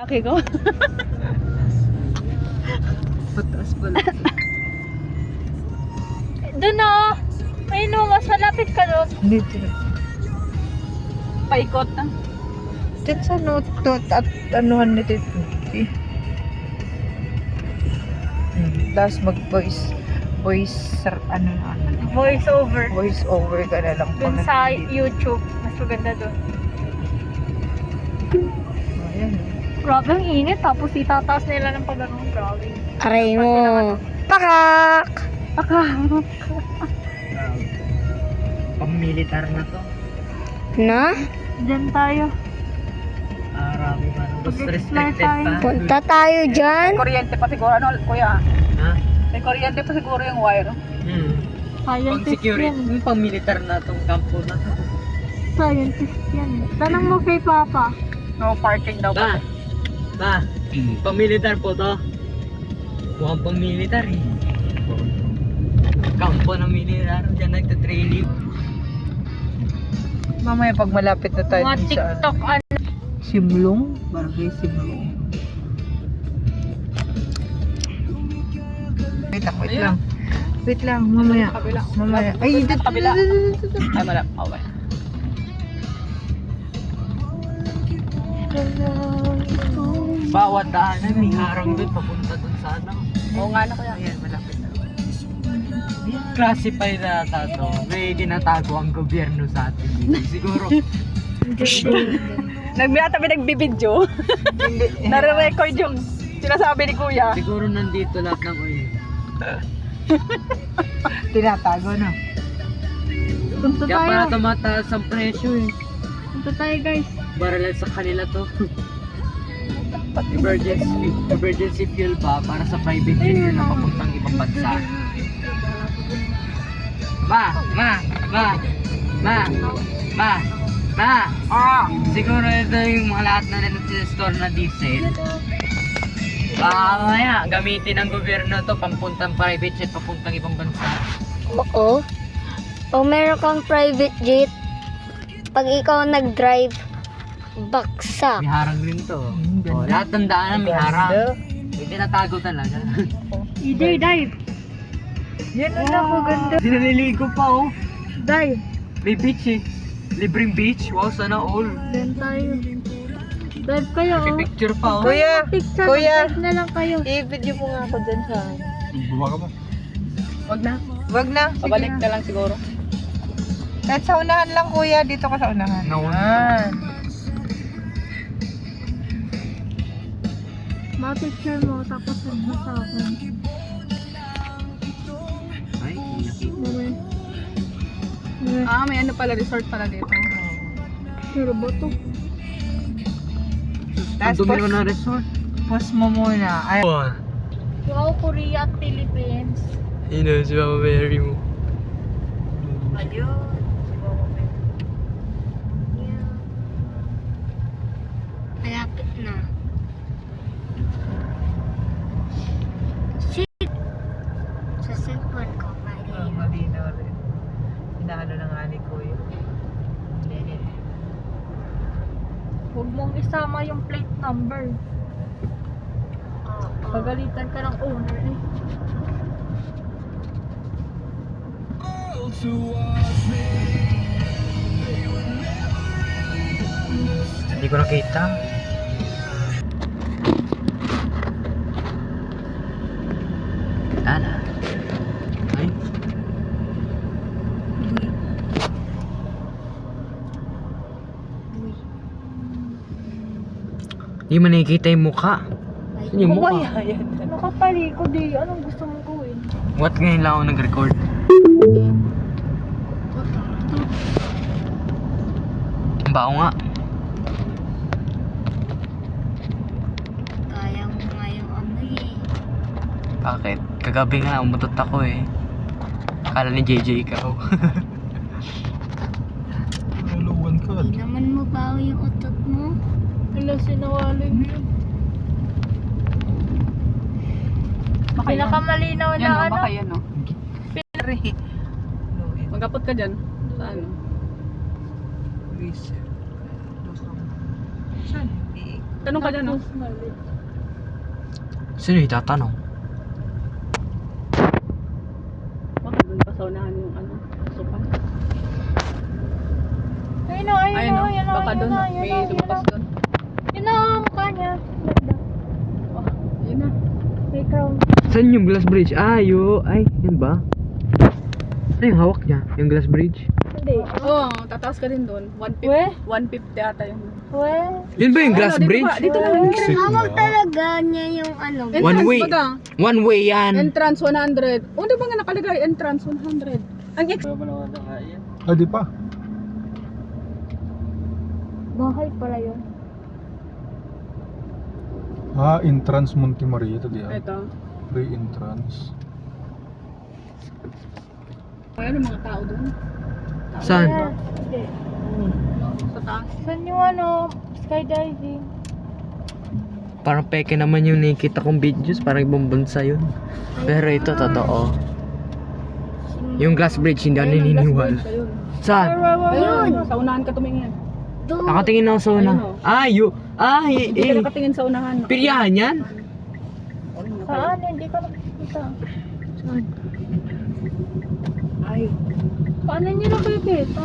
Laki ko. Pataas pala. Doon na. May mas malapit ka doon. Dito. Paikot na. Dito sa note at anuhan nito ito. Tapos mag-voice Voice over. voice over ka na lang. Doon sa YouTube. Mas maganda doon. Ayan. Grabe ang init. Tapos itataas nila ng pag-anong. Grabe. Aray mo. Pakak! Pang-militar na to. Na? Diyan tayo. Marami pa. Mas Mag-explore restricted tayo. pa. Punta tayo dyan. Kuryente pa siguro. Ano, kuya? Ha? May kuryente pa siguro yung wire. Scientist Pang-security. yan. Pang-militar na tong kampo na to. Scientist yan. Tanong mo kay Papa. No parking daw Ba? Ba? Pang-militar po to. Mukhang pang-militar eh. Kampo ng militar. Diyan nagtatraining. Mamaya pag malapit na tayo Mga dun sa TikTok ano. Simlong. Barangay Simlong. Wait lang. Wait lang, mamaya. Kabila. Mamaya. Ay, dito. Kabila. Ay, malap. Okay. Bawat daanan may harang doon. Papunta doon sa ano. Oo nga na kuya. Ayan, malapit na. Classified na tato. May dinatago ang gobyerno sa atin dito. Siguro. Nagmiyata nagbibidyo. Nare-record yung sinasabi ni kuya. Siguro nandito lahat ng oil. Tinatago na. Punta Kaya pala tayo. tumataas ang presyo eh. Punta tayo guys. Para lang sa kanila to. Emergency fuel pa para sa private jet na papuntang ibang bansa. Siguro ito yung mga lahat na nag-store na diesel. Mamaya, gamitin ng gobyerno to pampuntang private jet papuntang ibang bansa. Oo. O meron kang private jet. Pag ikaw nag-drive, baksa. May harang rin to. Ganda. Oh, lahat ng daanan may harang. Ganda. May tinatago talaga. Either dive. Yan na ako, ganda. Sinaliligo pa oh. Dive. May beach eh. Libreng beach. Wow, sana all. Then tayo. Dive kayo. May Oh. picture pa oh. Kuya, Picture. Kuya. Dive na lang kayo. i-video mo nga ako dyan sa... Wag na. Wag na. Pabalik na lang siguro. Kahit sa unahan lang, kuya. Dito ka sa unahan. Nauna. Yan. Ma-picture mo tapos send mo sa akin. Ay, iyak. May ano pala, resort pala dito. Pero ba to? Tapos Ang dumi naman ng resort. Pause mo muna. Ay, Wow, Korea at Philippines. Yun na, si Mama Mary mo. ayun. Malapit na. Sa cellphone ko, Oh, malinaw rin. Inaano na nga ni kuya. Huwag mong isama yung plate number. Pagalitan ka ng owner eh. Hindi ko nakita. Tala. Ay. Hindi mo nakikita yung mukha. Saan yung mukha? Yan. Nakapalikod eh. Anong gusto mong gawin? What ngayon lang ako nag-record? Ang bao nga. Kaya mo nga yung ano eh. Bakit? Kagabi nga umutot ako eh. Akala ni JJ ikaw. Hindi naman mo bago yung utot mo. Wala, sinawalin mo yun. Pinakamalinaw na ano. yan, no? Magapot ka dyan. Sa ano? Saan? Iikot. Tanong ka dyan, no? Tapos mali. Sino itatanong? Baka doon pa sa unahan yung ano, sukan. Ayun o, ayun Ayun, o, no? ayun o, Baka ayun doon, o, ayun may o, lumabas doon. Yun o, mukha niya. Ganda. Oh, yun na. May crown. Saan yung glass bridge? Ay, yun ba? Ano yung hawak niya? Yung glass bridge? Hindi. Oo, tataas ka din doon. 150. Weh? 150 ata yung... Well, Yun ba yung glass Ano, bridge? Dito lang yung entrance. hawak talaga niya yung ano. One Entrance way. baga. One way yan. Entrance 100. O, di ba nga nakalagay? Entrance 100. Ang Ah, di pa. Bahay pala yun. Ah, entrance Monte Maria ito diyan. ito. Free entrance. Ayan yung mga tao doon. Saan? Yeah. Hindi. Sa taas. Saan yung ano, skydiving? Parang peke naman yung nakikita kong videos. Parang ibang bansa yun. Pero ito, totoo. Yung glass bridge, hindi ako Ayun, ang last naniniwala. bridge, ayun. Saan? Ayun, sa unahan ka tumingin. Doon. Nakatingin ako sa una. Ayun, oh. Hindi ka nakatingin sa unahan. Piryahan yan? Saan? Hindi ko nakikita. Ay. Paano niyo nakikita?